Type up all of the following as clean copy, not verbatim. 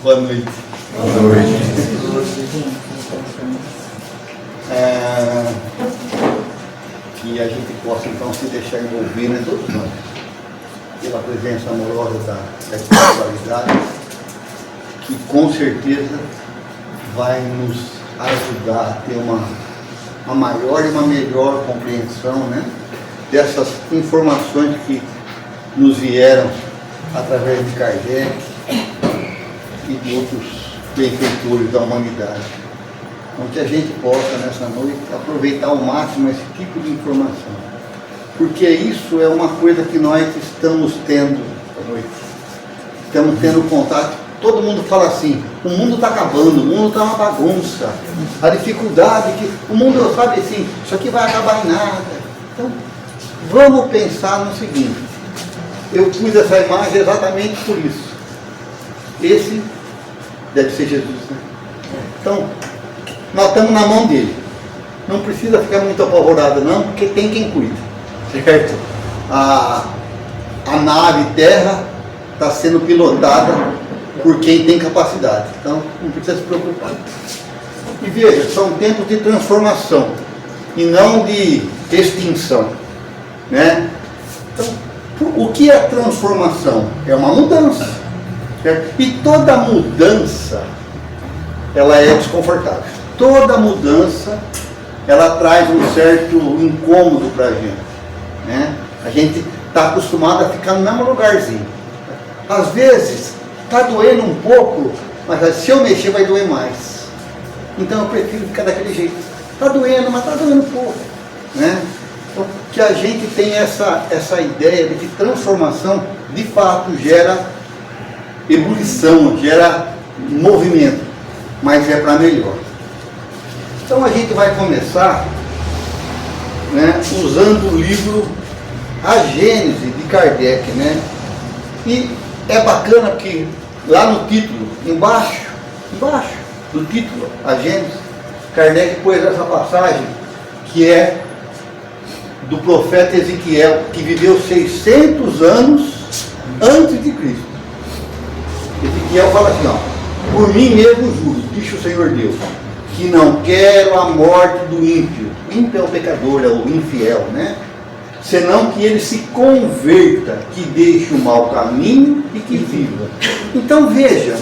Boa noite. Boa noite. Que a gente possa então se deixar envolver, né, todos nós, pela presença amorosa da espiritualidade, que com certeza vai nos ajudar a ter uma maior e uma melhor compreensão, né, dessas informações que nos vieram através de Kardec e de outros benfeitores da humanidade. Então que a gente possa nessa noite aproveitar ao máximo esse tipo de informação, porque isso é uma coisa que nós estamos tendo à noite, estamos tendo contato. Todo mundo fala assim, o mundo está acabando, o mundo está uma bagunça, a dificuldade que o mundo, sabe assim, isso aqui vai acabar em nada. Então vamos pensar no seguinte, eu pus essa imagem exatamente por isso. Esse deve ser Jesus, né? Então nós estamos na mão dele, não precisa ficar muito apavorado não, porque tem quem cuida, certo? A nave terra está sendo pilotada por quem tem capacidade, então não precisa se preocupar. E veja, são tempos de transformação e não de extinção, né? Então, o que é transformação? É uma mudança, certo? E toda mudança ela é desconfortável. Toda mudança ela traz um certo incômodo para a gente, né? A gente está acostumado a ficar no mesmo lugarzinho. Às vezes está doendo um pouco, mas se eu mexer vai doer mais. Então eu prefiro ficar daquele jeito. Está doendo, mas está doendo pouco, né? Então, que a gente tem essa ideia de que transformação de fato gera ebulição, gera movimento, mas é para melhor. Então a gente vai começar, né, usando o livro A Gênese de Kardec, né? E é bacana porque lá no título, embaixo do título, A Gênese, Kardec pôs essa passagem que é do profeta Ezequiel, que viveu 600 anos antes de Cristo. Ezequiel fala assim, ó, por mim mesmo juro, diz o Senhor Deus, que não quero a morte do ímpio. Ímpio é o pecador, é o infiel, né? Senão que ele se converta, que deixe o mau caminho e que viva. Então veja,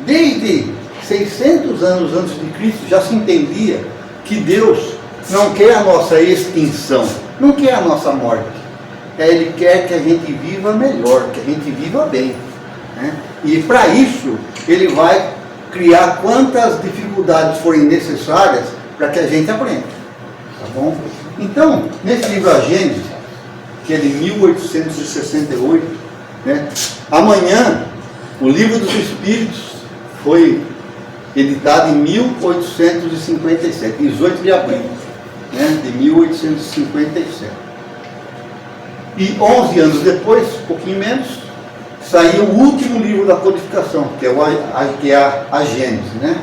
desde 600 anos antes de Cristo já se entendia que Deus não quer a nossa extinção, não quer a nossa morte. Ele quer que a gente viva melhor, que a gente viva bem, né? E para isso ele vai criar quantas dificuldades forem necessárias para que a gente aprenda, tá bom? Então, nesse livro A Gênese, que é de 1868, né? Amanhã, o Livro dos Espíritos foi editado em 1857, 18 de abril, né? De 1857. E 11 anos depois, um pouquinho menos, saiu o último livro da codificação, que é a Gênese, né?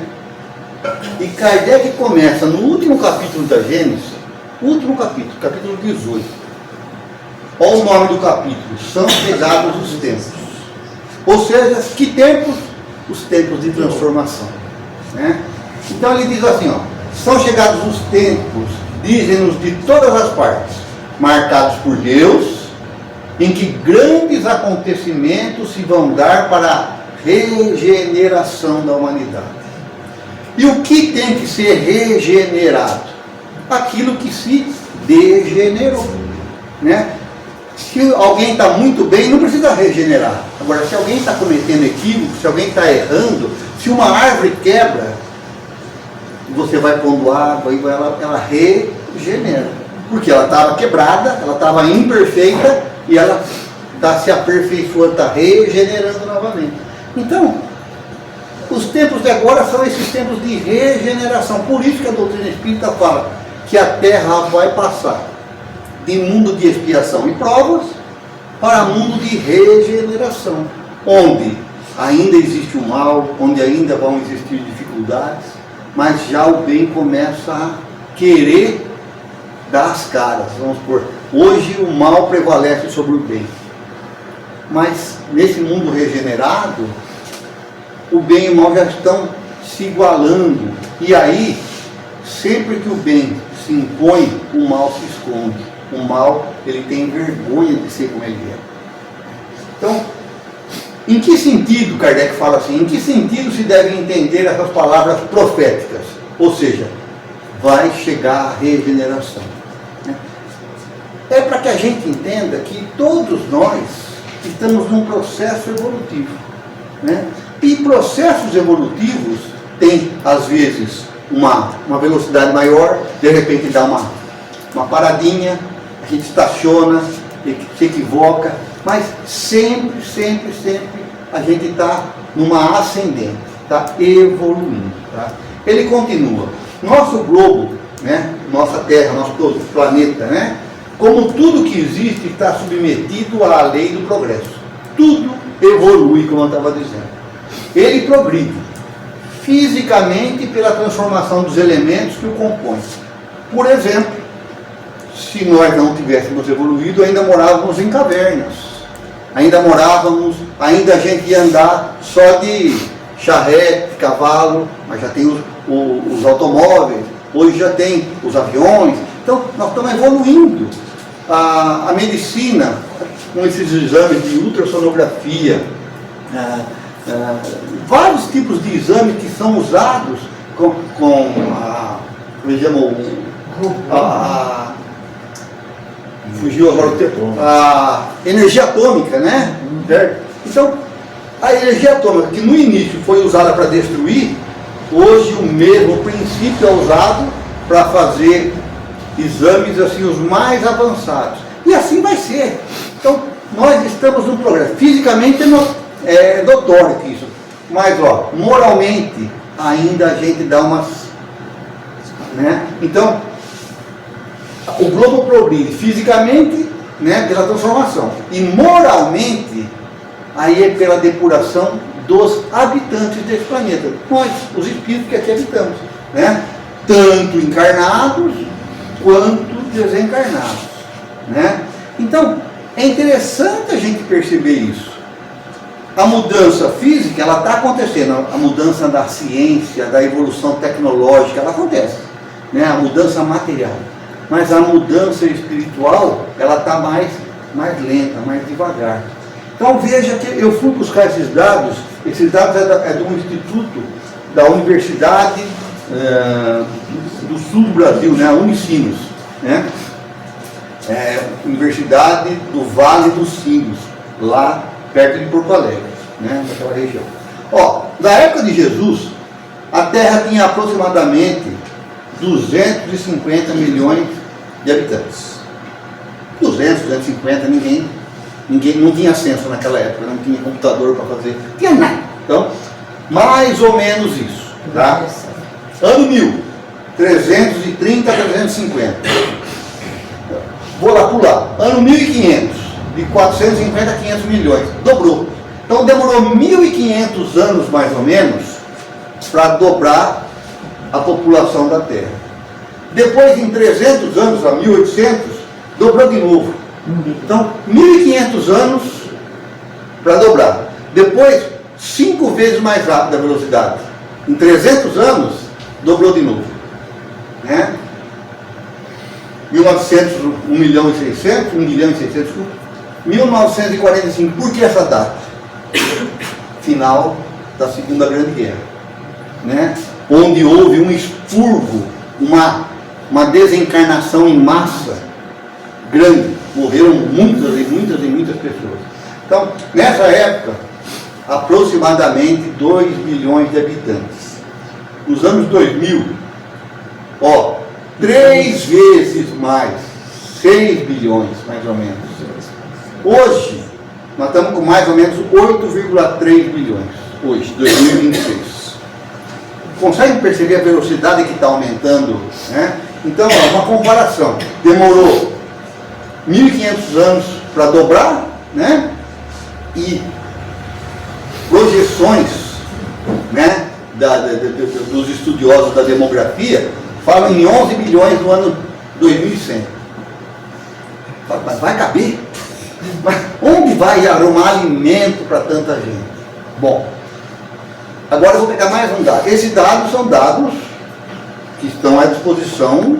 E Kardec começa no último capítulo da Gênese, último capítulo, capítulo 18. Olha o nome do capítulo, são chegados os tempos. Ou seja, que tempos? Os tempos de transformação, né? Então ele diz assim, ó, são chegados os tempos, dizem-nos de todas as partes, marcados por Deus, em que grandes acontecimentos se vão dar para a regeneração da humanidade. E o que tem que ser regenerado? Aquilo que se degenerou, né? Se alguém está muito bem, não precisa regenerar. Agora, se alguém está cometendo equívoco, se alguém está errando, se uma árvore quebra, você vai pondo água e ela regenera. Porque ela estava quebrada, ela estava imperfeita, e ela está se aperfeiçoando, está regenerando novamente. Então, os tempos de agora são esses tempos de regeneração. Por isso que a doutrina espírita fala que a Terra vai passar de mundo de expiação e provas para mundo de regeneração, onde ainda existe o mal, onde ainda vão existir dificuldades, mas já o bem começa a querer dar as caras. Vamos supor, hoje o mal prevalece sobre o bem, mas nesse mundo regenerado o bem e o mal já estão se igualando. E aí, sempre que o bem se impõe, o mal se esconde. O mal, ele tem vergonha de ser como ele é. Então, em que sentido, Kardec fala assim, em que sentido se devem entender essas palavras proféticas? Ou seja, vai chegar a regeneração. É para que a gente entenda que todos nós estamos num processo evolutivo. E processos evolutivos têm, às vezes, uma velocidade maior, de repente dá uma paradinha, a gente estaciona, se equivoca, mas sempre a gente está numa ascendente, está evoluindo. Tá? Ele continua. Nosso globo, nossa Terra, nosso planeta, como tudo que existe está submetido à lei do progresso. Tudo evolui, como eu estava dizendo. Ele progride fisicamente pela transformação dos elementos que o compõem. Por exemplo, se nós não tivéssemos evoluído, ainda morávamos em cavernas. Ainda a gente ia andar só de charrete, cavalo, mas já tem os automóveis, hoje já tem os aviões. Então, nós estamos evoluindo. A medicina, com esses exames de ultrassonografia, vários tipos de exames que são usados fugiu agora o termo, a energia atômica, Então, a energia atômica, que no início foi usada para destruir, hoje o mesmo princípio é usado para fazer exames assim, os mais avançados. E assim vai ser. Então, nós estamos no progresso. Fisicamente é notório isso. Mas, moralmente, ainda a gente dá umas... Então, o globo progride fisicamente, pela transformação. E moralmente, aí é pela depuração dos habitantes desse planeta. Nós, os espíritos que aqui habitamos. Tanto encarnados quanto desencarnados. Então, é interessante a gente perceber isso. A mudança física, ela está acontecendo. A mudança da ciência, da evolução tecnológica, ela acontece. A mudança material. Mas a mudança espiritual, ela está mais lenta, mais devagar. Então veja que eu fui buscar esses dados é de um instituto da Universidade do Sul do Brasil, a Unicinos, Universidade do Vale dos Sinos, lá perto de Porto Alegre, naquela região. Na época de Jesus, a Terra tinha aproximadamente 250 milhões de habitantes. 250, ninguém não tinha censo naquela época, não tinha computador para fazer, não tinha nada. Então, mais ou menos isso. Tá? Ano 1000, 330 a 350. Vou lá pular. Ano 1500, de 450 a 500 milhões. Dobrou. Então demorou 1500 anos mais ou menos para dobrar a população da Terra. Depois, em 300 anos, a 1800, dobrou de novo. Então, 1500 anos para dobrar. Depois, 5 vezes mais rápido a velocidade. Em 300 anos, dobrou de novo. 1900, 1 milhão e 600, 1 milhão e 600, 1945. Por que essa data? Final da Segunda Grande Guerra. Onde houve um expurgo, uma desencarnação em massa grande. Morreram muitas pessoas. Então, nessa época, aproximadamente 2 milhões de habitantes. Nos anos 2000, 3 vezes mais, 6 bilhões, mais ou menos. Hoje, nós estamos com mais ou menos 8,3 bilhões. Hoje, 2026. Conseguem perceber a velocidade que está aumentando? Então, uma comparação. Demorou 1500 anos para dobrar, e projeções, dos estudiosos da demografia falam em 11 bilhões no ano 2100. Mas vai caber? Mas onde vai arrumar alimento para tanta gente? Bom, Agora eu vou pegar mais um dado. Esses dados são dados que estão à disposição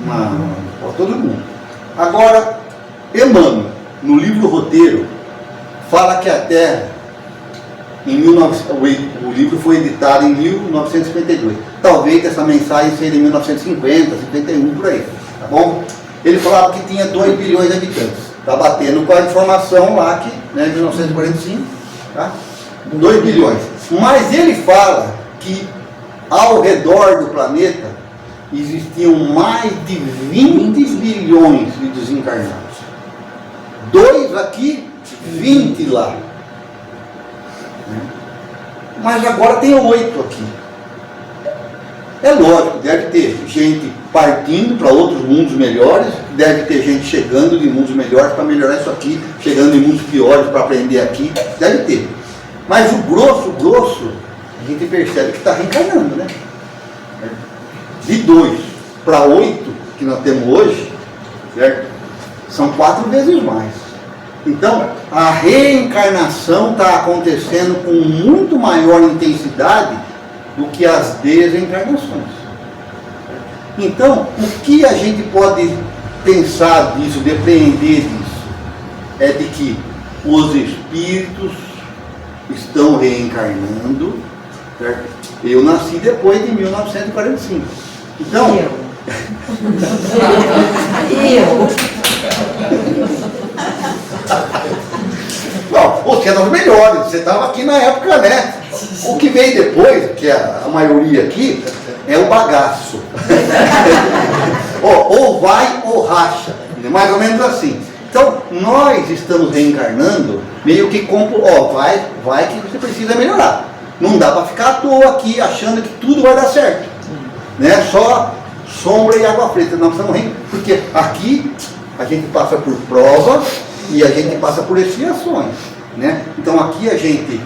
para todo mundo. Agora, Emmanuel, no livro Roteiro, fala que a Terra, o livro foi editado em 1952. Talvez essa mensagem seja em 1950, 51, por aí. Tá bom? Ele falava que tinha 2 bilhões de habitantes. Está batendo com a informação lá que, né, em 1945, tá? 2 bilhões. Mas ele fala que ao redor do planeta existiam mais de 20 bilhões de desencarnados. 2 aqui, 20 lá. Mas agora tem 8 aqui. É lógico, deve ter gente partindo para outros mundos melhores, deve ter gente chegando de mundos melhores para melhorar isso aqui, chegando em mundos piores para aprender aqui, deve ter. Mas o grosso, a gente percebe que está reencarnando, né? De 2 para 8 que nós temos hoje, certo? São 4 vezes mais. Então, a reencarnação está acontecendo com muito maior intensidade do que as desencarnações. Então, o que a gente pode pensar disso, depreender disso, é de que os espíritos estão reencarnando, certo? Eu nasci depois de 1945. Então... Bom, você é dos melhores, você estava aqui na época, né? O que vem depois, que é a maioria aqui, é o bagaço. Ou vai ou racha, mais ou menos assim. Então, nós estamos reencarnando meio que vai que você precisa melhorar. Não dá para ficar à toa aqui achando que tudo vai dar certo, né? Só sombra e água preta. Nós estamos reencarnando, porque aqui a gente passa por provas e a gente passa por expiações, né? Então aqui a gente,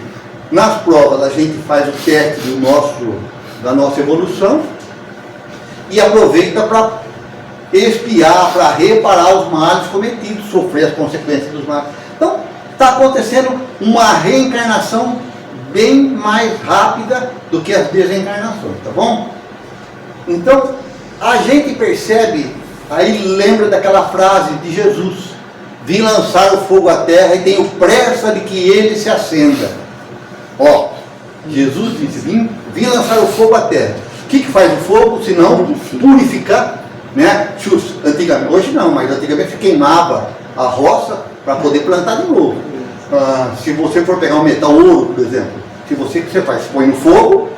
nas provas, a gente faz o teste da nossa evolução e aproveita para expiar, para reparar os males cometidos, sofrer as consequências dos males. Então, está acontecendo uma reencarnação bem mais rápida do que as desencarnações, tá bom? Então, a gente percebe, aí lembra daquela frase de Jesus: vim lançar o fogo à terra e tenho pressa de que ele se acenda. Ó, Jesus disse, vim lançar o fogo à terra. O que faz o fogo, senão purificar, né? Antigamente, hoje não, mas antigamente se queimava a roça para poder plantar de novo. Se você for pegar um metal ouro, por exemplo, o que você faz? Você põe no fogo,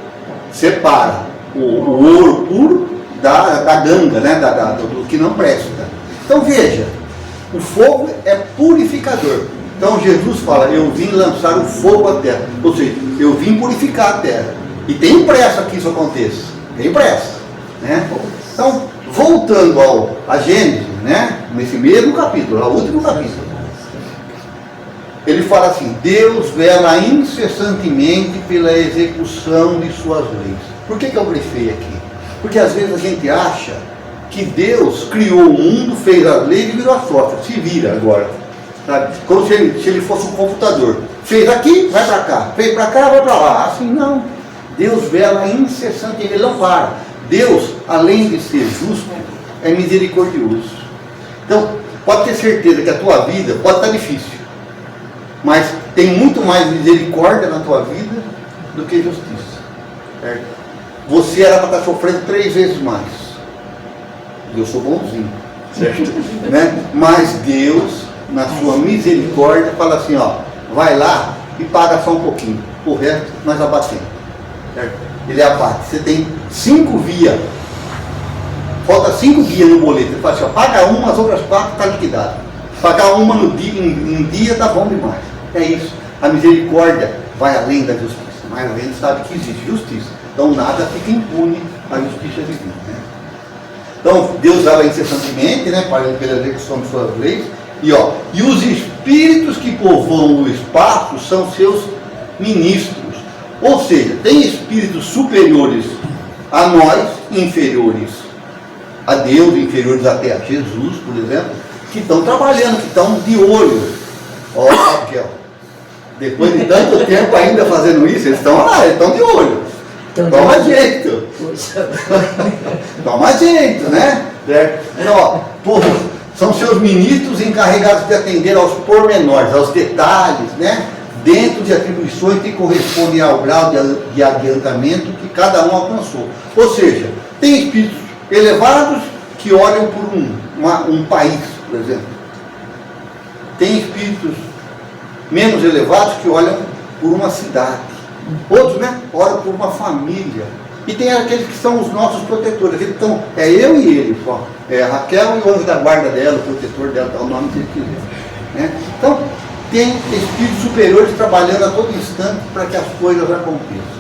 separa o ouro puro da ganga, né? Do que não presta. Então veja, o fogo é purificador. Então Jesus fala, eu vim lançar o fogo à terra. Ou seja, eu vim purificar a terra. E tem pressa que isso aconteça. Tem pressa, né? Então, voltando a Gênesis, né? Nesse mesmo capítulo, ao último capítulo, ele fala assim: Deus vela incessantemente pela execução de suas leis. Por que eu grifei aqui? Porque às vezes a gente acha que Deus criou o mundo, fez as leis e virou a sorte. Se vira agora, sabe? Como se ele fosse um computador. Fez aqui, vai para cá. Fez para cá, vai para lá. Assim não. Deus vela incessantemente, ele não para. Deus, além de ser justo, é misericordioso. Então, pode ter certeza que a tua vida pode estar difícil, mas tem muito mais misericórdia na tua vida do que justiça, certo? Você era para estar sofrendo 3 vezes mais. Eu sou bonzinho, certo? Né? Mas Deus, na sua misericórdia, fala assim, ó, vai lá e paga só um pouquinho, o resto nós abatemos, certo? Ele abate. Você tem 5 vias, falta 5 guias no boleto. Ele fala assim, ó, paga uma, as outras 4 está liquidado. Pagar uma no dia, em dia está bom demais. É isso. A misericórdia vai além da justiça, mas a gente sabe que existe justiça. Então nada fica impune à justiça divina, né? Então Deus dava incessantemente, né, pela execução de suas leis. E os espíritos que povoam o espaço são seus ministros. Ou seja, tem espíritos superiores a nós, inferiores a Deus, inferiores até a Jesus, por exemplo, que estão trabalhando, que estão de olho. Ó, Raquel, Depois de tanto tempo ainda fazendo isso, eles estão lá, eles estão de olho. Toma jeito. Toma jeito, né? Então, ó, são seus ministros encarregados de atender aos pormenores, aos detalhes, né? Dentro de atribuições que correspondem ao grau de adiantamento que cada um alcançou. Ou seja, tem espíritos elevados que olham por um país, por exemplo. Tem espíritos menos elevados que olham por uma cidade. Outros, né, olham por uma família. E tem aqueles que são os nossos protetores. Aqueles que estão, é eu e ele só. É a Raquel e o anjo da guarda dela, o protetor dela, dá o nome que ele quiser. Né? Então, tem espíritos superiores trabalhando a todo instante para que as coisas aconteçam.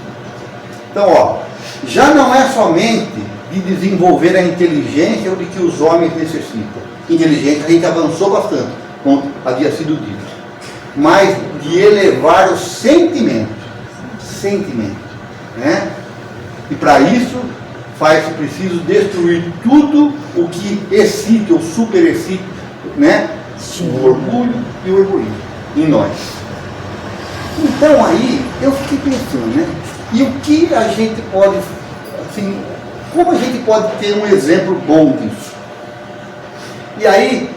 Então, ó, já não é somente de desenvolver a inteligência ou de que os homens necessitam. Inteligência a gente avançou bastante, como havia sido dito. Mas de elevar o sentimento. Né? E para isso faz-se preciso destruir tudo o que excite ou superexcite, né? O orgulho e o egoísmo em nós. Então aí eu fiquei pensando, né? E o que a gente pode, assim, como a gente pode ter um exemplo bom disso? E aí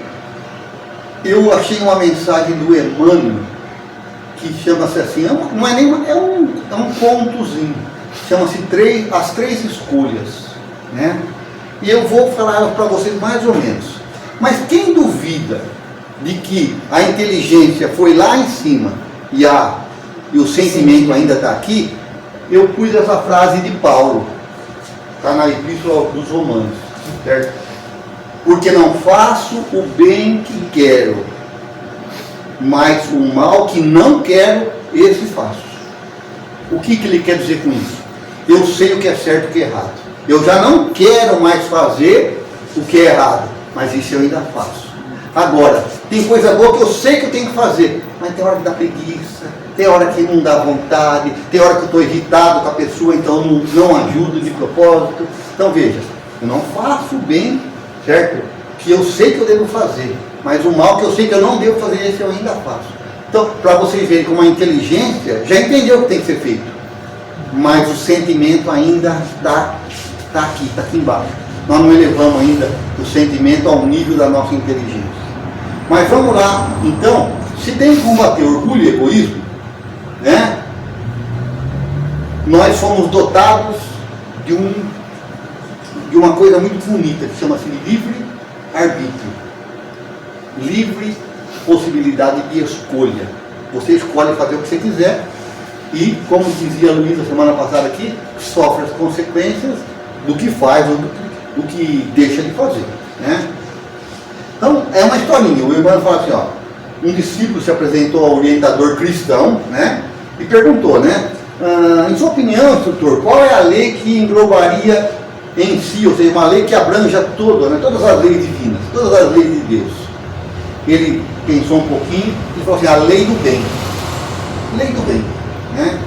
eu achei uma mensagem do Emmanuel que chama-se assim, não é nem é um contozinho, chama-se As Três Escolhas, né? E eu vou falar para vocês mais ou menos. Mas quem duvida de que a inteligência foi lá em cima e o sentimento ainda está aqui, eu pus essa frase de Paulo, está na Epístola dos Romanos, certo? Porque não faço o bem que quero, mas o mal que não quero, esse faço. O que ele quer dizer com isso? Eu sei o que é certo e o que é errado. Eu já não quero mais fazer o que é errado, mas isso eu ainda faço. Agora, tem coisa boa que eu sei que eu tenho que fazer, mas tem hora que dá preguiça, tem hora que não dá vontade, tem hora que eu estou irritado com a pessoa, então não ajudo de propósito. Então veja, eu não faço o bem, certo? Que eu sei que eu devo fazer, mas o mal que eu sei que eu não devo fazer, esse eu ainda faço. Então, para vocês verem como a inteligência já entendeu o que tem que ser feito, mas o sentimento ainda está aqui embaixo. Nós não elevamos ainda o sentimento ao nível da nossa inteligência. Mas vamos lá, então, se tem que combater orgulho e egoísmo, né? Nós fomos dotados de uma coisa muito bonita, que chama-se livre-arbítrio. Livre possibilidade de escolha. Você escolhe fazer o que você quiser e, como dizia a Luísa semana passada aqui, sofre as consequências do que faz ou do que deixa de fazer, né? Então, é uma historinha. O irmão fala assim, ó, um discípulo se apresentou ao orientador cristão, né? E perguntou, né? Em sua opinião, instrutor, qual é a lei que englobaria em si, ou seja, uma lei que abranja todas, né? Todas as leis divinas, todas as leis de Deus? Ele pensou um pouquinho e falou assim, a lei do bem. Lei do bem, né?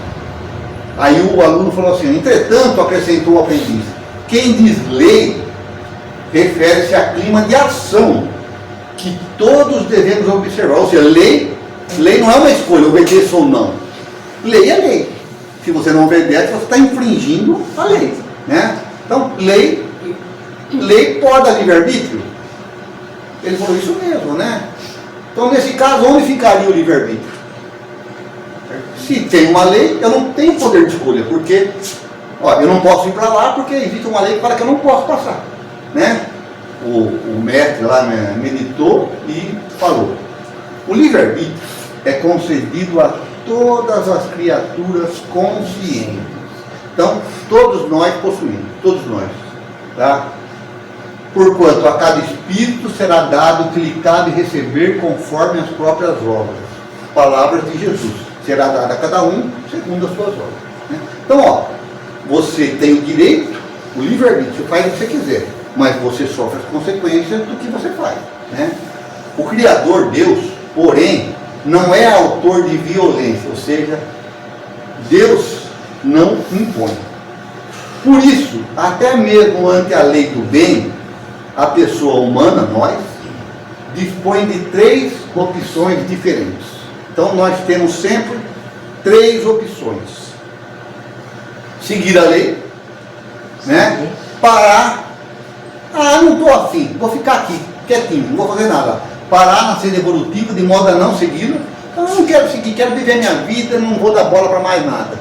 Aí o aluno falou assim, entretanto, acrescentou o aprendiz, quem diz lei refere-se a clima de ação que todos devemos observar. Ou seja, lei não é uma escolha, obedeça ou não. Lei é lei. Se você não obedece, você está infringindo a lei, né? Então, lei pode dar livre-arbítrio? Ele falou isso mesmo, né? Então, nesse caso, onde ficaria o livre-arbítrio? Se tem uma lei, eu não tenho poder de escolha, porque eu não posso ir para lá porque existe uma lei que fala que eu não posso passar, né? O mestre lá meditou e falou, o livre-arbítrio é concedido a todas as criaturas conscientes. Então, todos nós possuímos, todos nós, tá? Porquanto a cada espírito será dado o que lhe cabe receber conforme as próprias obras. Palavras de Jesus. Será dada a cada um segundo as suas obras, né? Então, você tem o direito, o livre-arbítrio, você faz o que você quiser, mas você sofre as consequências do que você faz, né? O Criador, Deus, porém, não é autor de violência, ou seja, Deus não impõe. Por isso, até mesmo ante a lei do bem, a pessoa humana, nós, dispõe de 3 opções diferentes. Então nós temos sempre 3 opções: seguir a lei, né? Parar, não estou afim, vou ficar aqui, quietinho, não vou fazer nada. Parar na senda evolutiva de modo a não segui-la. Então, eu não quero seguir, quero viver minha vida, não vou dar bola para mais nada.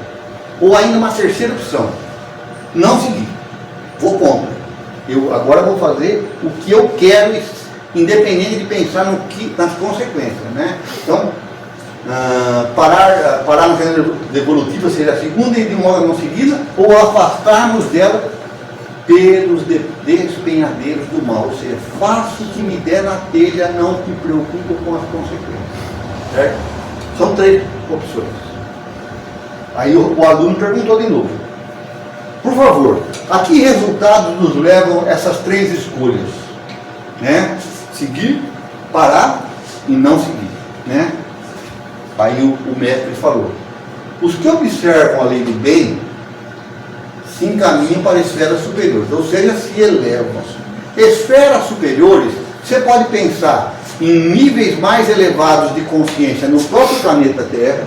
Ou ainda uma terceira opção: não seguir, vou contra. Eu agora vou fazer o que eu quero, independente de pensar nas consequências, né? Então, parar na senda evolutiva seria a segunda, e de modo a não segui-la, ou afastarmos dela pelos despenhadeiros do mal, ou seja, faço o que me der na telha, não me preocupo com as consequências, certo? São 3 opções. Aí o aluno perguntou de novo: por favor, a que resultados nos levam essas 3 escolhas, né? Seguir, parar e não seguir, né? Aí o mestre falou: os que observam a lei do bem se encaminham para esferas superiores, ou seja, se elevam. Esferas superiores, você pode pensar em níveis mais elevados de consciência no próprio planeta Terra,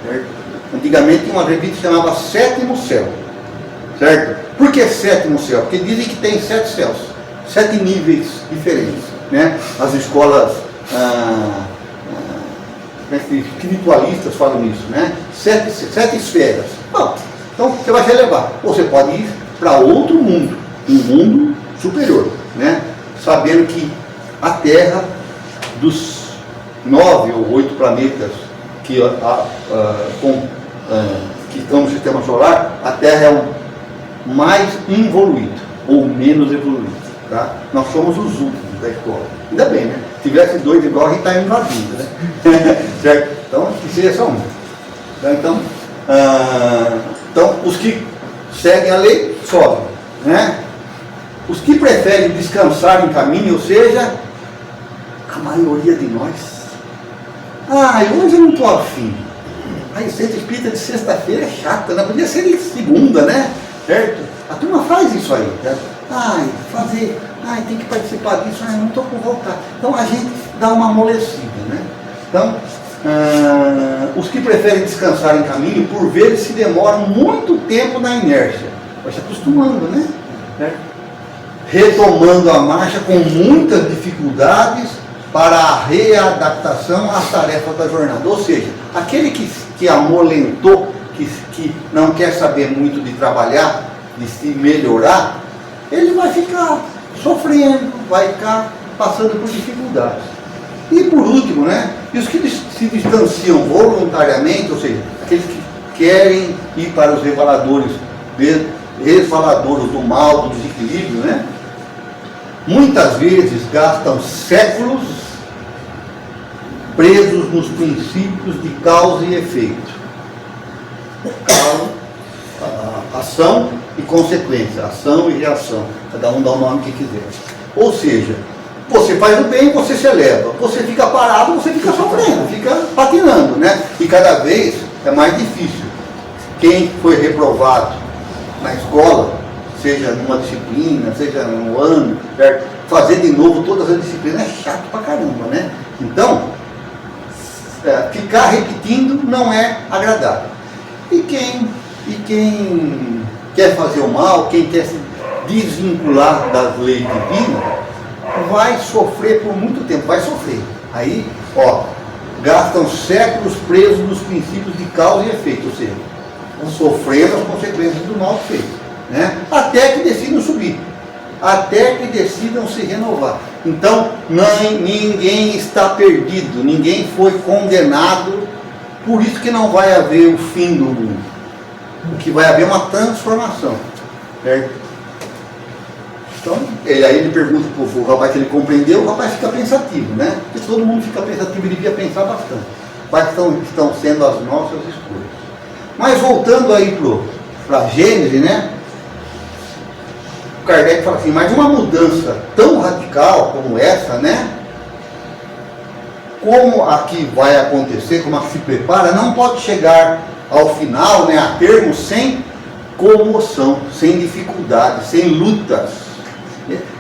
certo? Antigamente tinha uma revista que chamava Sétimo Céu, certo? Por que Sétimo Céu? Porque dizem que tem 7 céus, 7 níveis diferentes, né? As escolas espiritualistas falam isso, né? 7 esferas. Bom, então você vai se elevar, ou você pode ir para outro mundo, um mundo superior, né? Sabendo que a Terra, dos 9 ou 8 planetas que estão no sistema solar, a Terra é o mais involuído ou menos evoluído, tá? Nós somos os últimos da escola. Ainda bem, né? Se tivesse 2 igual, a gente está invadindo, né? Certo? Então, que seja só um. Então, os que seguem a lei sobem, né? Os que preferem descansar em caminho, ou seja, a maioria de nós. Hoje eu não estou afim. A receita espírita de sexta-feira é chata, né? Podia ser de segunda, né? Certo? A turma faz isso aí, certo? Tem que participar disso, não estou com vontade. Então a gente dá uma amolecida, né? Então, os que preferem descansar em caminho, por vezes se demoram muito tempo na inércia. Vai se acostumando, né? Retomando a marcha com muitas dificuldades para a readaptação às tarefas da jornada. Ou seja, aquele que amolentou, que não quer saber muito de trabalhar, de se melhorar, ele vai ficar sofrendo, vai ficar passando por dificuldades. E por último, né? E os que se distanciam voluntariamente, ou seja, aqueles que querem ir para os resvaladouros do mal, do desequilíbrio, né? Muitas vezes gastam séculos presos nos princípios de causa e efeito. Ação e consequência, ação e reação. Cada um dá o nome que quiser. Ou seja, você faz o bem, você se eleva. Você fica parado, você fica sofrendo, fica patinando, né? E cada vez é mais difícil. Quem foi reprovado na escola, seja numa disciplina, seja no ano, certo? Fazer de novo todas as disciplinas é chato pra caramba, né? Então, ficar repetindo não é agradável. E quem quer fazer o mal, quem quer se desvincular das leis divinas, vai sofrer por muito tempo, vai sofrer. Aí, gastam séculos presos nos princípios de causa e efeito, ou seja, vão sofrendo as consequências do mal feito, né? Até que decidam subir, até que decidam se renovar. Então, ninguém está perdido, ninguém foi condenado, por isso que não vai haver o fim do mundo. O que vai haver é uma transformação, certo? Então, aí ele pergunta para o rapaz se ele compreendeu, o rapaz fica pensativo, né? Porque todo mundo fica pensativo, ele devia pensar bastante. Quais estão sendo as nossas escolhas. Mas voltando aí para Gênesis, né? O Kardec fala assim, mas uma mudança tão radical como essa, né? Como a que vai acontecer, como a que se prepara, não pode chegar ao final, né, a termo sem comoção, sem dificuldade, sem lutas.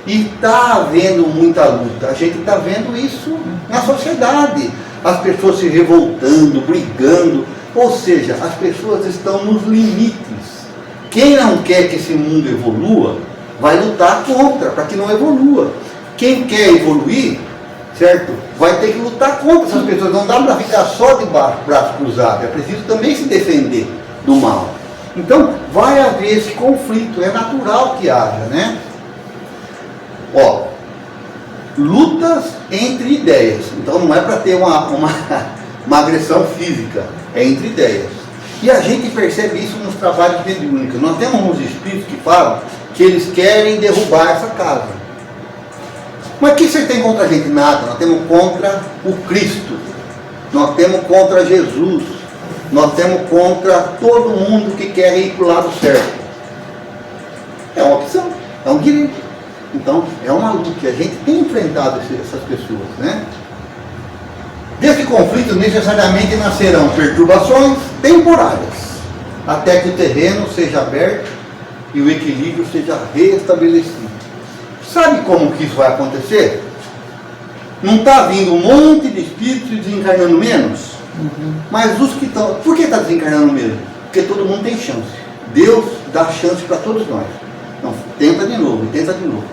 E está havendo muita luta. A gente está vendo isso na sociedade. as pessoas se revoltando, brigando, ou seja, as pessoas estão nos limites. Quem não quer que esse mundo evolua, vai lutar contra, para que não evolua. Quem quer evoluir, certo? Vai ter que lutar contra essas pessoas. Não dá para ficar só de braço cruzado. É preciso também se defender do mal. Então, vai haver esse conflito. É natural que haja, né? Ó, lutas entre ideias. Então, não é para ter uma agressão física. É entre ideias. E a gente percebe isso nos trabalhos mediúnicos. Nós temos uns espíritos que falam que eles querem derrubar essa casa. Mas o que você tem contra a gente? Nada. Nós temos contra o Cristo. Nós temos contra Jesus. Nós temos contra todo mundo que quer ir para o lado certo. É uma opção. É um direito. Então, é uma luta que a gente tem enfrentado essas pessoas, né? Desse conflito necessariamente nascerão perturbações temporárias, até que o terreno seja aberto e o equilíbrio seja restabelecido. Sabe como que isso vai acontecer? Não está vindo um monte de espíritos desencarnando menos? Mas os que estão... Por que está desencarnando menos? Porque todo mundo tem chance. Deus dá chance para todos nós. Então, tenta de novo, tenta de novo.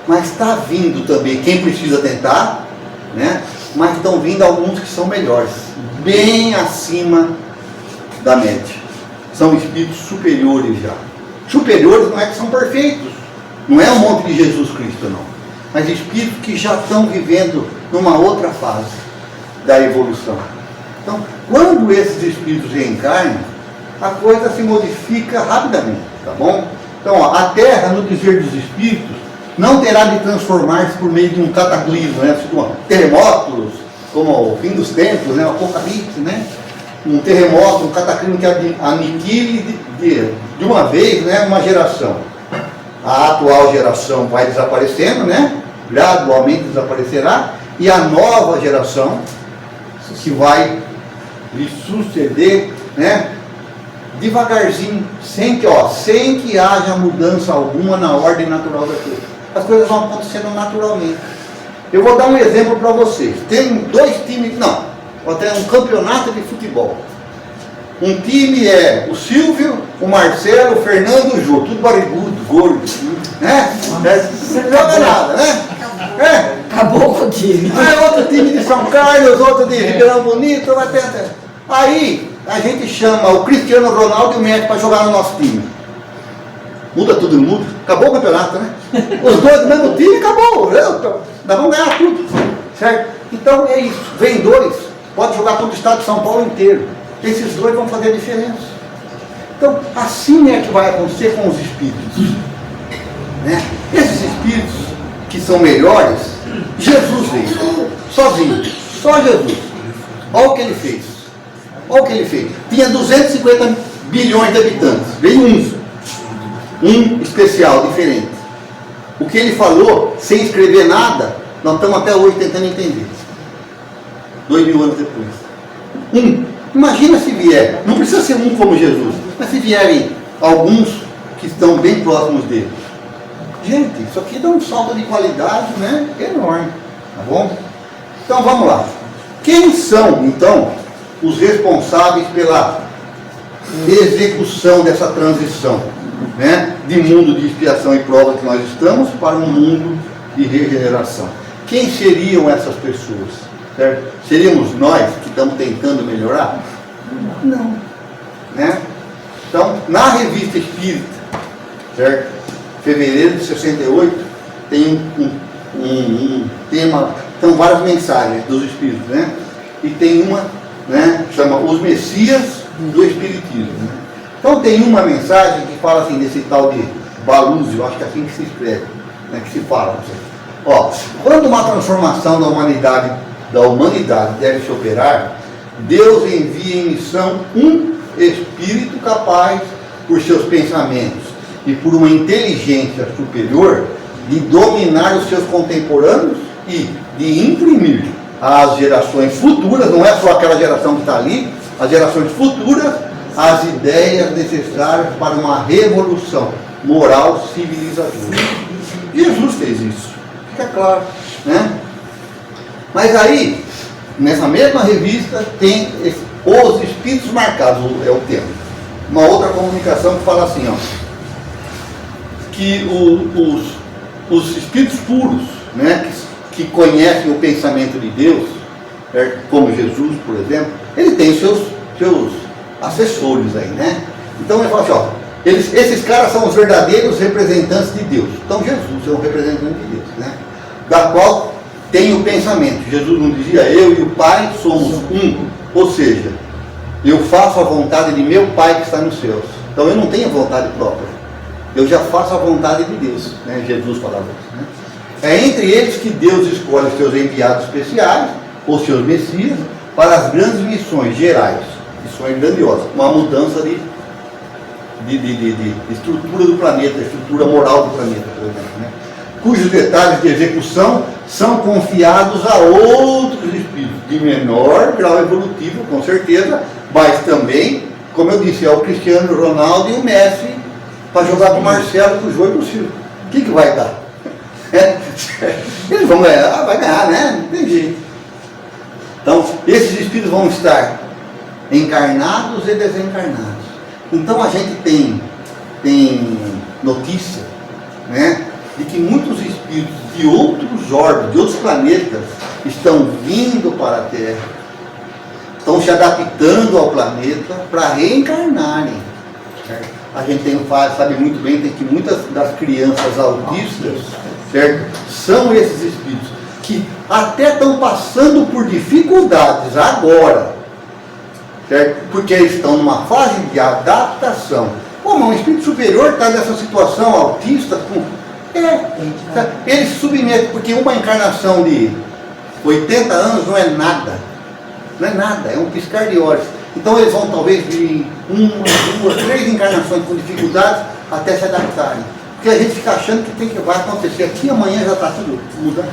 Mas está vindo também quem precisa tentar, né? Mas estão vindo alguns que são melhores, bem acima da média. São espíritos superiores já. Superiores não é que são perfeitos, não é um monte de Jesus Cristo, não. Mas espíritos que já estão vivendo numa outra fase da evolução. Então, quando esses espíritos reencarnam, a coisa se modifica rapidamente, tá bom? Então, ó, a Terra, no dizer dos espíritos, não terá de transformar-se por meio de um cataclismo, né? Terremotos, como o fim dos tempos, né? O apocalipse, né? Um terremoto, um cataclismo que aniquile de uma vez, né? Uma geração. A atual geração vai desaparecendo, né? Gradualmente desaparecerá, e a nova geração que vai lhe suceder, né? Devagarzinho, sem que haja mudança alguma na ordem natural da coisa. As coisas vão acontecendo naturalmente. Eu vou dar um exemplo para vocês. Tem dois times, vou ter um campeonato de futebol. Um time é o Silvio, o Marcelo, o Fernando e o Jô, tudo barrigudo, gordo, né? Não joga nada, né? Acabou com o time. Aí outro time de São Carlos, outro de Ribeirão Bonito, vai ter. Aí a gente chama o Cristiano Ronaldo e o Messi para jogar no nosso time. Muda tudo no mundo, acabou o campeonato, né? Os dois do mesmo time, acabou. Nós vamos ganhar tudo, certo? Então é isso, vem dois, pode jogar todo o estado de São Paulo inteiro. Esses dois vão fazer a diferença. Então, assim é que vai acontecer com os espíritos, né? Esses espíritos que são melhores, Jesus veio, sozinho, só Jesus. Olha o que ele fez. Olha o que ele fez. Tinha 250 bilhões de habitantes, veio um especial, diferente. O que ele falou, sem escrever nada, nós estamos até hoje tentando entender. 2000 anos depois. Imagina se vier, não precisa ser um como Jesus, mas se vierem alguns que estão bem próximos dele. Gente, isso aqui dá um salto de qualidade, né, enorme, tá bom? Então vamos lá. Quem são, então, os responsáveis pela execução dessa transição, né, de mundo de expiação e prova que nós estamos para um mundo de regeneração? Quem seriam essas pessoas? Certo? Seríamos nós que estamos tentando melhorar? Não. Né? Então, na revista Espírita, certo? Fevereiro de 68, tem um tema, são várias mensagens dos Espíritos, né? E tem uma, né, chama Os Messias do Espiritismo. Né? Então tem uma mensagem que fala assim, desse tal de Balúzio, acho que é assim que se escreve, né, que se fala. Ó, quando uma transformação da humanidade deve se operar, Deus envia em missão um espírito capaz, por seus pensamentos e por uma inteligência superior, de dominar os seus contemporâneos e de imprimir às gerações futuras, não é só aquela geração que está ali, as gerações futuras, as ideias necessárias para uma revolução moral civilizadora. Jesus fez isso, fica claro, né? Mas aí, nessa mesma revista tem os espíritos marcados, é o tema. Uma outra comunicação que fala assim, ó, que os espíritos puros, né, que conhecem o pensamento de Deus, como Jesus, por exemplo, ele tem seus assessores aí, né? Então ele fala assim, ó, esses caras são os verdadeiros representantes de Deus. Então Jesus é um representante de Deus, né? Da qual tem o pensamento. Jesus não dizia, eu e o Pai somos um, ou seja, eu faço a vontade de meu Pai que está nos céus. Então eu não tenho vontade própria, eu já faço a vontade de Deus, né? Jesus falava isso, né? É entre eles que Deus escolhe os seus enviados especiais, ou seus messias, para as grandes missões gerais, missões grandiosas, uma mudança de estrutura do planeta, estrutura moral do planeta, por exemplo, né? Cujos detalhes de execução são confiados a outros espíritos, de menor grau evolutivo, com certeza, mas também, como eu disse, é o Cristiano Ronaldo e o Messi, para jogar com o Marcelo, com o Jô e com o Silvio. O que vai dar? Eles vão ganhar, vai ganhar, né? Não tem jeito. Então, esses espíritos vão estar encarnados e desencarnados. Então a gente tem notícia, né, de que muitos espíritos de outros orbes, de outros planetas, estão vindo para a Terra, estão se adaptando ao planeta para reencarnarem. Certo? A gente sabe muito bem que muitas das crianças autistas, certo, são esses espíritos que até estão passando por dificuldades agora, certo? Porque eles estão numa fase de adaptação. Como um espírito superior está nessa situação autista, ele se submete, porque uma encarnação de 80 anos não é nada. Não é nada, é um piscar de olhos. Então eles vão talvez de 1, 2, 3 encarnações com dificuldades até se adaptarem. Porque a gente fica achando que vai acontecer aqui, amanhã já está tudo mudando.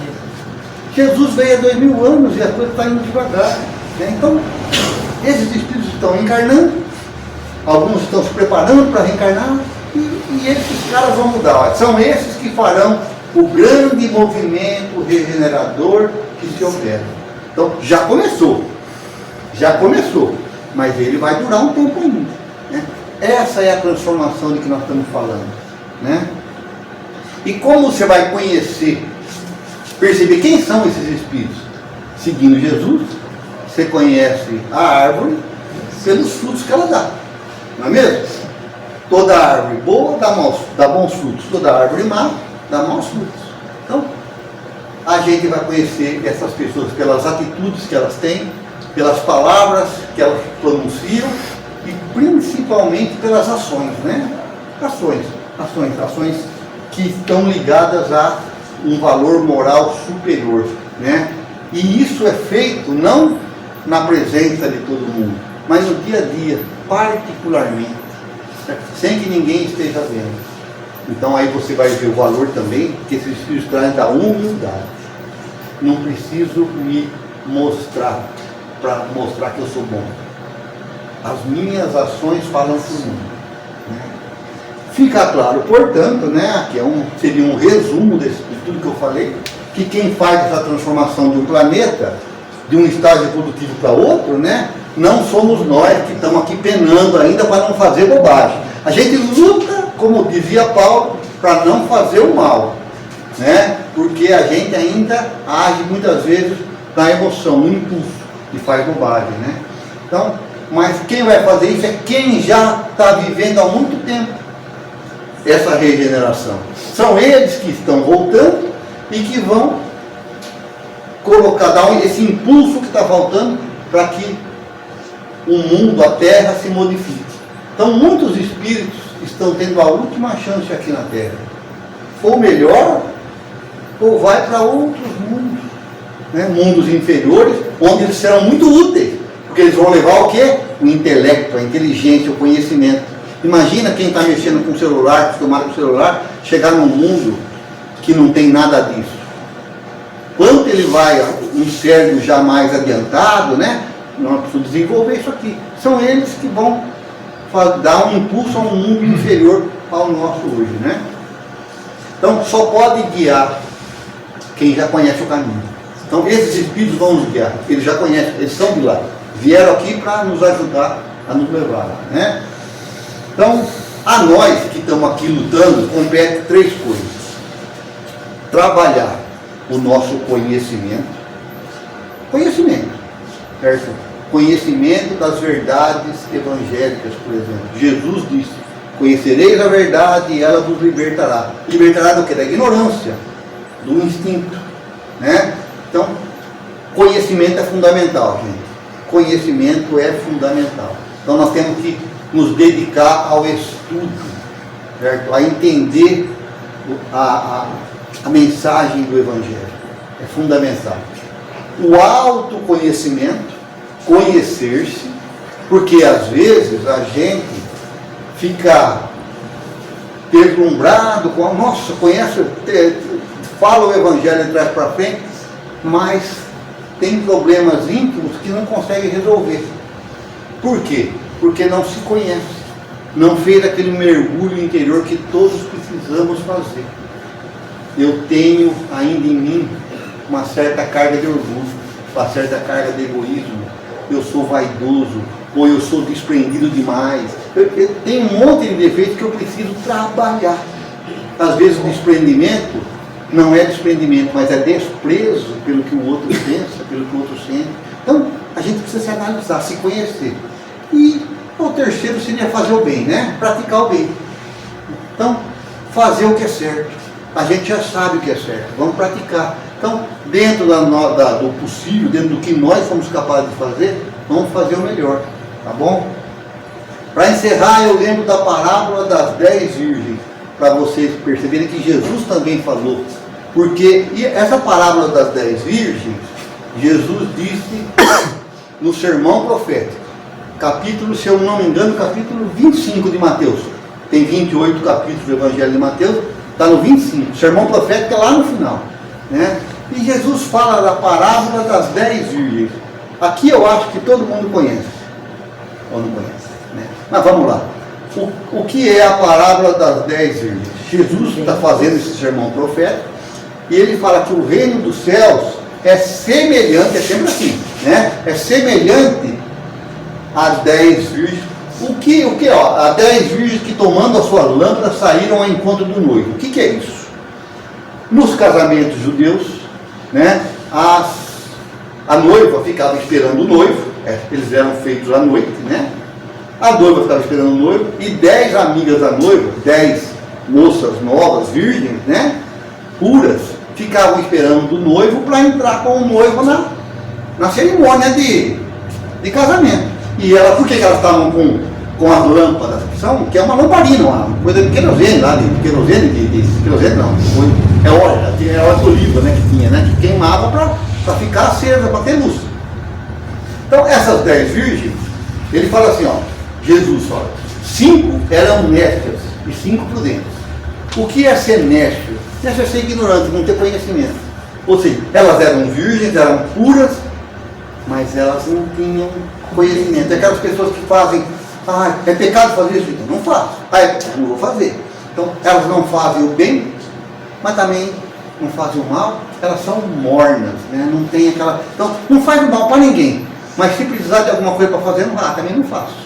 Jesus veio há 2000 anos e a coisa está indo devagar, né? Então, esses espíritos estão encarnando, alguns estão se preparando para reencarnar, e esses caras vão mudar. São esses que farão o grande movimento regenerador que se opera. Então, já começou, mas ele vai durar um tempo ainda, né? Essa é a transformação de que nós estamos falando, né? E como você vai conhecer, perceber quem são esses espíritos? Seguindo Jesus, você conhece a árvore pelos frutos que ela dá, não é mesmo? Toda árvore boa dá bons frutos, toda árvore má dá maus frutos. Então, a gente vai conhecer essas pessoas pelas atitudes que elas têm, pelas palavras que elas pronunciam e principalmente pelas ações, né? Ações que estão ligadas a um valor moral superior, né? E isso é feito não na presença de todo mundo, mas no dia a dia, particularmente, sem que ninguém esteja vendo. Então aí você vai ver o valor também que esses espíritos trazem da humildade. Não preciso me mostrar para mostrar que eu sou bom. As minhas ações falam por mim, né? Fica claro, portanto, né, aqui seria um resumo de tudo que eu falei, que quem faz essa transformação de um planeta, de um estágio evolutivo para outro, né, não somos nós que estamos aqui penando ainda para não fazer bobagem. A gente luta, como dizia Paulo, para não fazer o mal, né, porque a gente ainda age muitas vezes na emoção, no impulso, e faz bobagem, né. Então, mas quem vai fazer isso é quem já está vivendo há muito tempo essa regeneração. São eles que estão voltando e que vão dar esse impulso que está faltando para que o mundo, a Terra, se modifique. Então muitos espíritos estão tendo a última chance aqui na Terra. Ou melhor, ou vai para outros mundos, né? Mundos inferiores, onde eles serão muito úteis, porque eles vão levar o quê? O intelecto, a inteligência, o conhecimento. Imagina quem está mexendo com o celular, acostumado com o celular, chegar num mundo que não tem nada disso. Quanto ele vai, um cérebro já mais adiantado, né? Nós precisamos desenvolver isso aqui. São eles que vão dar um impulso a um mundo inferior ao nosso hoje, né? Então só pode guiar quem já conhece o caminho. Então esses espíritos vão nos guiar, eles já conhecem, eles são de lá, vieram aqui para nos ajudar a nos levar lá, né? Então, a nós que estamos aqui lutando, compete 3 coisas: trabalhar o nosso conhecimento, certo? Conhecimento das verdades evangélicas, por exemplo. Jesus disse: conhecereis a verdade e ela vos libertará. Libertará do que? Da ignorância, do instinto, né? Então, conhecimento é fundamental, gente. Conhecimento é fundamental. Então nós temos que nos dedicar ao estudo, certo? A entender a mensagem do Evangelho. É fundamental. O autoconhecimento, conhecer-se, porque às vezes a gente fica deslumbrado com, nossa, conhece, fala o Evangelho de trás para frente, mas tem problemas íntimos que não consegue resolver. Por quê? Porque não se conhece, não fez aquele mergulho interior que todos precisamos fazer. Eu tenho ainda em mim uma certa carga de orgulho, uma certa carga de egoísmo, eu sou vaidoso, ou eu sou desprendido demais. Eu tenho um monte de defeitos que eu preciso trabalhar. Às vezes o desprendimento não é desprendimento, mas é desprezo pelo que o outro pensa, pelo que o outro sente. Então, a gente precisa se analisar, se conhecer. E o terceiro seria fazer o bem, né? Praticar o bem. Então, fazer o que é certo. A gente já sabe o que é certo, vamos praticar. Então, dentro do possível, dentro do que nós somos capazes de fazer, vamos fazer o melhor, tá bom? Para encerrar, eu lembro da parábola das 10 virgens, para vocês perceberem que Jesus também falou. Porque essa parábola das 10 virgens, Jesus disse no sermão profético, capítulo, se eu não me engano, capítulo 25 de Mateus. Tem 28 capítulos do Evangelho de Mateus, está no 25. O sermão profético é lá no final, né? E Jesus fala da parábola das 10 virgens. Aqui eu acho que todo mundo conhece, ou não conhece, né? Mas vamos lá. O que é a parábola das 10 virgens? Jesus está fazendo esse sermão profético e ele fala que o reino dos céus é semelhante, é sempre assim, né? É semelhante às 10 virgens. O que ó? As 10 virgens que, tomando a sua lâmpada, saíram ao encontro do noivo. O que é isso? Nos casamentos judeus, né? A noiva ficava esperando o noivo, eles eram feitos à noite, né? A noiva ficava esperando o noivo e 10 amigas da noiva, 10 moças novas, virgens, né? Puras, ficavam esperando o noivo para entrar com o noivo na cerimônia de casamento. E ela, por que elas estavam com as lâmpadas? Que é uma lamparina, uma coisa de querosene lá, de querosene não, é óleo de oliva, né, que tinha, né? Que queimava para ficar acesa, para ter luz. Então essas 10 virgens, ele fala assim, ó, Jesus fala, 5 eram nécias e 5 prudentes. O que é ser nécio? Nécio é ser ignorante, não ter conhecimento. Ou seja, elas eram virgens, eram puras, mas elas não tinham conhecimento. Aquelas pessoas que fazem, é pecado fazer isso? Então não faço. Eu não vou fazer. Então elas não fazem o bem, mas também não fazem o mal, elas são mornas, né? Não tem aquela. Então não faz o mal para ninguém, mas se precisar de alguma coisa para fazer, também não faço,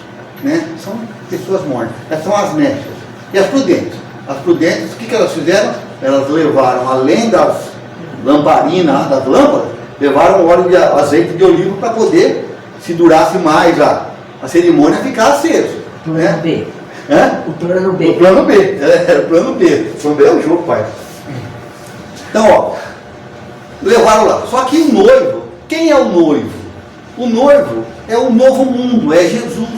né? São pessoas mornas. Essas são as nécias. E as prudentes? As prudentes, o que elas fizeram? Elas levaram, além das lamparinas, das lâmpadas, levaram óleo de azeite de oliva para poder, se durasse mais a cerimônia, ficar aceso. Plano né? B. O plano B. O plano B. Era o plano B. O plano B é o jogo, pai. Então, ó, levaram lá. Só que o noivo, quem é o noivo? O noivo é o novo mundo, é Jesus.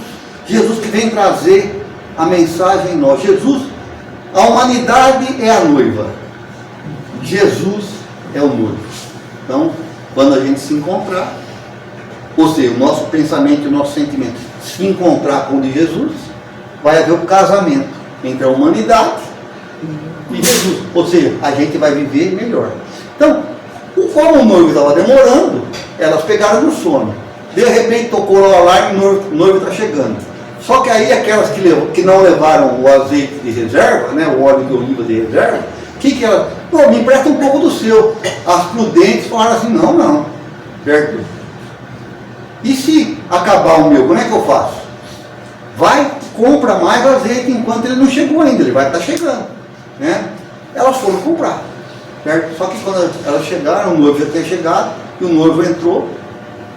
Jesus que vem trazer a mensagem em nós. Jesus, a humanidade é a noiva. Jesus é o noivo. Então, quando a gente se encontrar, ou seja, o nosso pensamento e o nosso sentimento se encontrar com o de Jesus, vai haver o casamento entre a humanidade e Jesus. Ou seja, a gente vai viver melhor. Então, como o noivo estava demorando, elas pegaram no sono. De repente tocou o alarme, o noivo está chegando. Só que aí aquelas que não levaram o azeite de reserva, né, o óleo de oliva de reserva, o que ela... Pô, me empresta um pouco do seu. As prudentes falaram assim, não. Certo? E se acabar o meu, como é que eu faço? Vai, compra mais azeite enquanto ele não chegou ainda, ele vai estar chegando. Né? Elas foram comprar. Certo? Só que quando elas chegaram, o noivo já tinha chegado, e o noivo entrou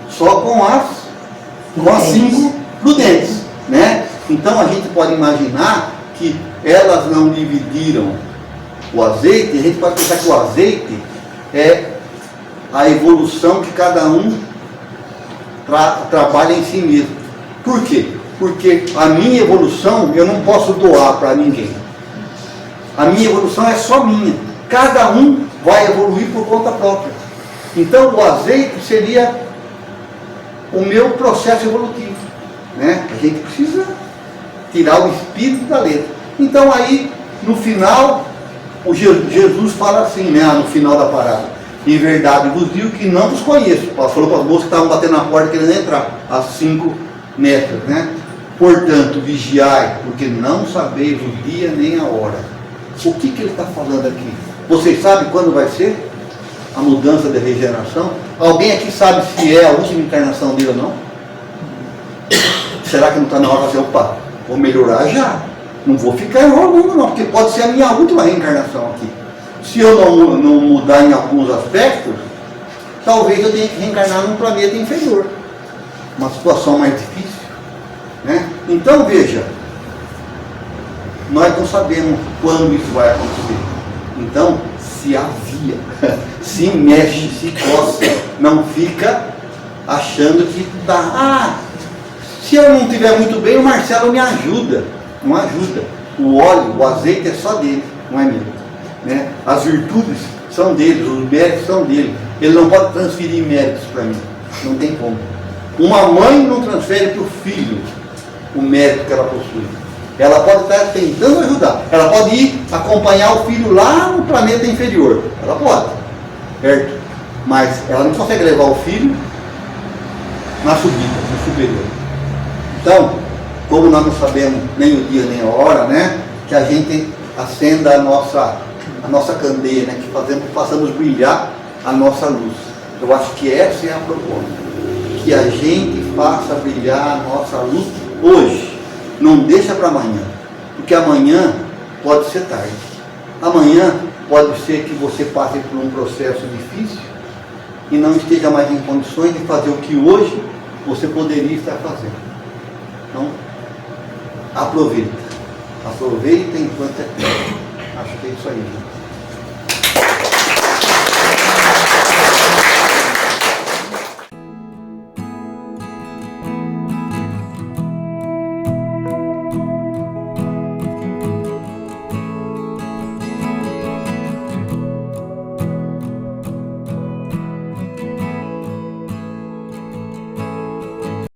só com as 5 prudentes. Né? Então a gente pode imaginar que elas não dividiram o azeite, a gente pode pensar que o azeite é a evolução que cada um trabalha em si mesmo. Por quê? Porque a minha evolução eu não posso doar para ninguém. A minha evolução é só minha. Cada um vai evoluir por conta própria. Então o azeite seria o meu processo evolutivo. Né? A gente precisa tirar o espírito da letra. Então aí, no final, o Jesus fala assim, né, no final da parada: em verdade vos digo que não vos conheço. Falou para as moças que estavam batendo na porta querendo entrar, as 5 netas, né? Portanto, vigiai, porque não sabeis o dia nem a hora. O que ele está falando aqui? Vocês sabem quando vai ser a mudança de regeneração? Alguém aqui sabe se é a última encarnação dele ou não? Será que não está na hora de fazer, opa, vou melhorar já? Não vou ficar enrolando não, porque pode ser a minha última reencarnação aqui. Se eu não mudar em alguns aspectos, talvez eu tenha que reencarnar num planeta inferior. Uma situação mais difícil. Né? Então veja, nós não sabemos quando isso vai acontecer. Então, se avia, se mexe, se coça, não fica achando que está... se eu não estiver muito bem, o Marcelo me ajuda. Não ajuda. O óleo, o azeite é só dele, não é meu. Né? As virtudes são dele, os méritos são dele. Ele não pode transferir méritos para mim. Não tem como. Uma mãe não transfere para o filho o mérito que ela possui. Ela pode estar tentando ajudar. Ela pode ir acompanhar o filho lá no planeta inferior. Ela pode. Certo? Mas ela não consegue levar o filho na subida, no superior. Então, como nós não sabemos nem o dia nem a hora, né? Que a gente acenda a nossa candeia, né? Que façamos brilhar a nossa luz. Eu acho que essa é a proposta. Que a gente faça brilhar a nossa luz hoje. Não deixa para amanhã. Porque amanhã pode ser tarde. Amanhã pode ser que você passe por um processo difícil e não esteja mais em condições de fazer o que hoje você poderia estar fazendo. Então, aproveita. Aproveita enquanto é tempo. Acho que é isso aí, gente.